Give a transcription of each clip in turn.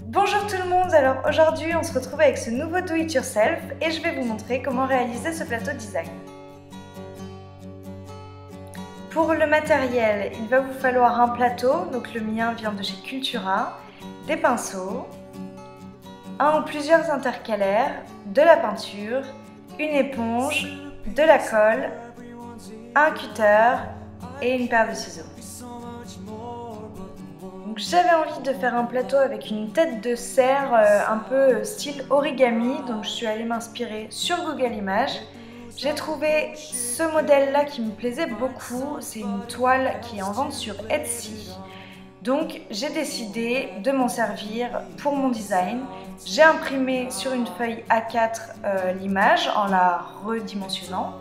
Bonjour tout le monde, alors aujourd'hui on se retrouve avec ce nouveau Do It Yourself et je vais vous montrer comment réaliser ce plateau design. Pour le matériel, il va vous falloir un plateau, donc le mien vient de chez Cultura, des pinceaux, un ou plusieurs intercalaires, de la peinture, une éponge, de la colle, un cutter et une paire de ciseaux. J'avais envie de faire un plateau avec une tête de cerf un peu style origami, donc je suis allée m'inspirer sur Google Images. J'ai trouvé ce modèle là qui me plaisait beaucoup, c'est une toile qui est en vente sur Etsy. Donc j'ai décidé de m'en servir pour mon design. J'ai imprimé sur une feuille A4 l'image en la redimensionnant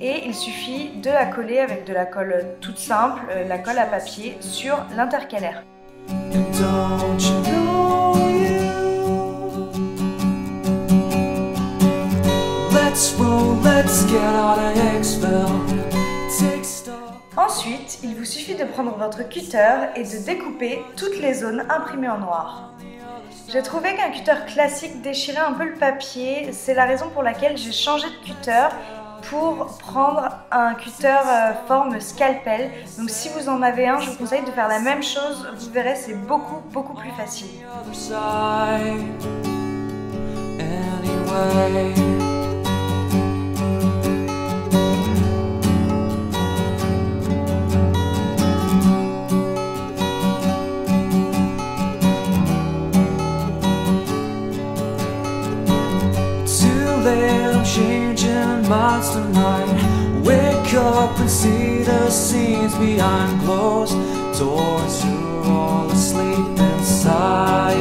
et il suffit de la coller avec de la colle toute simple, la colle à papier, sur l'intercalaire. Ensuite, il vous suffit de prendre votre cutter et de découper toutes les zones imprimées en noir. J'ai trouvé qu'un cutter classique déchirait un peu le papier, c'est la raison pour laquelle j'ai changé de cutter pour prendre un cutter forme scalpel. Donc si vous en avez un, je vous conseille de faire la même chose, vous verrez c'est beaucoup plus facile. Tonight, wake up and see the scenes behind closed doors. You're all asleep inside.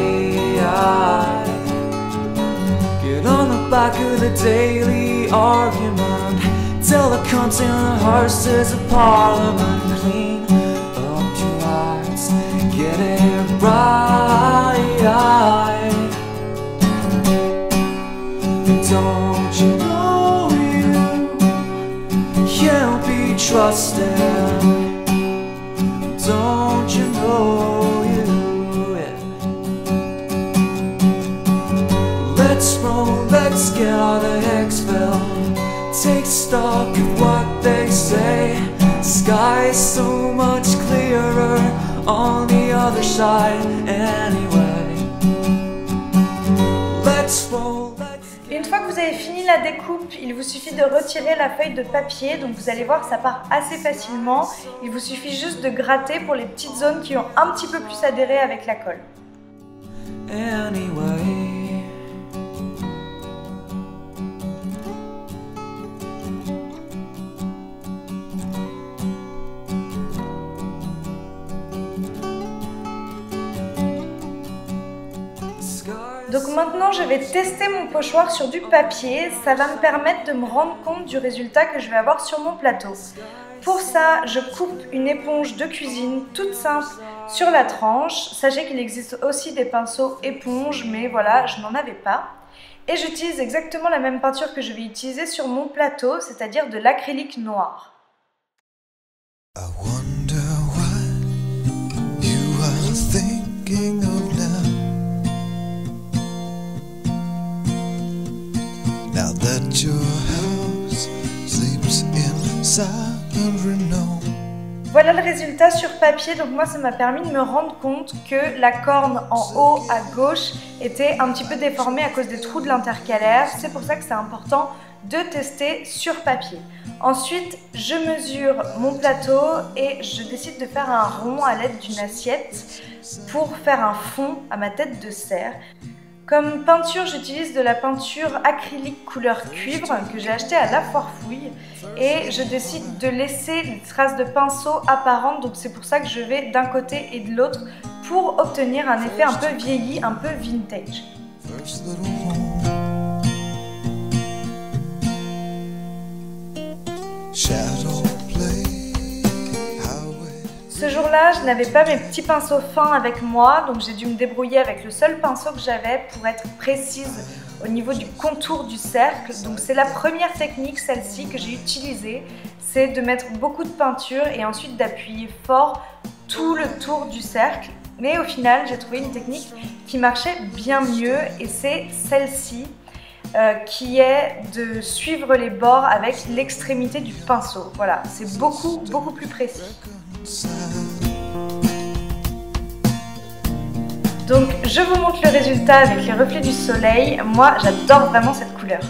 Get on the back of the daily argument. Tell the cunts in the horses of parliament. Clean up your lights, get it right. Don't you know can't be trusted? Don't you know you? Let's roll, let's get out of Hicksville. Take stock of what they say. Sky's so much clearer on the other side anyway. Let's roll. Une fois que vous avez fini la découpe, il vous suffit de retirer la feuille de papier, donc vous allez voir ça part assez facilement. Il vous suffit juste de gratter pour les petites zones qui ont un petit peu plus adhéré avec la colle. Donc maintenant je vais tester mon pochoir sur du papier, ça va me permettre de me rendre compte du résultat que je vais avoir sur mon plateau. Pour ça, je coupe une éponge de cuisine toute simple sur la tranche. Sachez qu'il existe aussi des pinceaux éponges, mais voilà, je n'en avais pas. Et j'utilise exactement la même peinture que je vais utiliser sur mon plateau, c'est-à-dire de l'acrylique noir. I wonder what you are thinking of now. Now that your house sleeps in silent renown. Voilà le résultat sur papier, donc moi ça m'a permis de me rendre compte que la corne en haut à gauche était un petit peu déformée à cause des trous de l'intercalaire. C'est pour ça que c'est important de tester sur papier. Ensuite, je mesure mon plateau et je décide de faire un rond à l'aide d'une assiette pour faire un fond à ma tête de cerf. Comme peinture, j'utilise de la peinture acrylique couleur cuivre que j'ai achetée à la foire fouille et je décide de laisser les traces de pinceau apparentes, donc c'est pour ça que je vais d'un côté et de l'autre pour obtenir un effet un peu vieilli, un peu vintage. Ce jour-là, je n'avais pas mes petits pinceaux fins avec moi, donc j'ai dû me débrouiller avec le seul pinceau que j'avais pour être précise au niveau du contour du cercle. Donc c'est la première technique, celle-ci, que j'ai utilisée, c'est de mettre beaucoup de peinture et ensuite d'appuyer fort tout le tour du cercle Mais au final, j'ai trouvé une technique qui marchait bien mieux et c'est celle-ci qui est de suivre les bords avec l'extrémité du pinceau. Voilà, c'est beaucoup plus précis. Donc je vous montre le résultat avec les reflets du soleil. Moi j'adore vraiment cette couleur.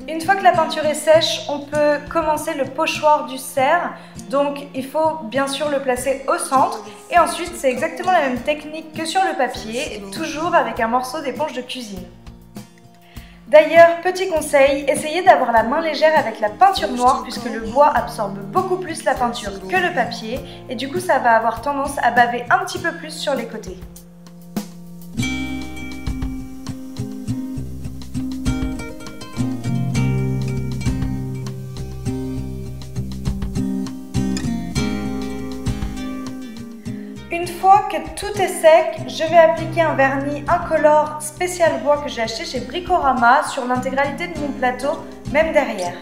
Une fois que la peinture est sèche, on peut commencer le pochoir du cerf. Donc il faut bien sûr le placer au centre. Et ensuite c'est exactement la même technique que sur le papier, toujours avec un morceau d'éponge de cuisine. D'ailleurs, petit conseil, essayez d'avoir la main légère avec la peinture noire puisque le bois absorbe beaucoup plus la peinture que le papier et du coup ça va avoir tendance à baver un petit peu plus sur les côtés. Une fois que tout est sec, je vais appliquer un vernis incolore spécial bois que j'ai acheté chez Bricorama sur l'intégralité de mon plateau, même derrière.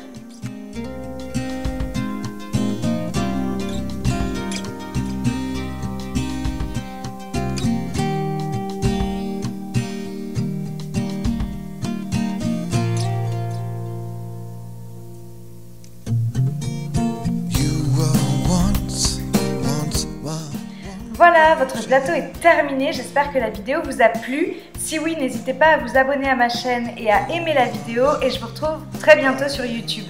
Voilà, votre plateau est terminé, j'espère que la vidéo vous a plu. Si oui, n'hésitez pas à vous abonner à ma chaîne et à aimer la vidéo et je vous retrouve très bientôt sur YouTube.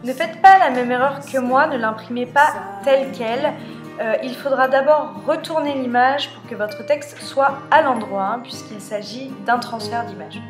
Ne faites pas la même erreur que moi, ne l'imprimez pas telle qu'elle. Il faudra d'abord retourner l'image pour que votre texte soit à l'endroit, puisqu'il s'agit d'un transfert d'image.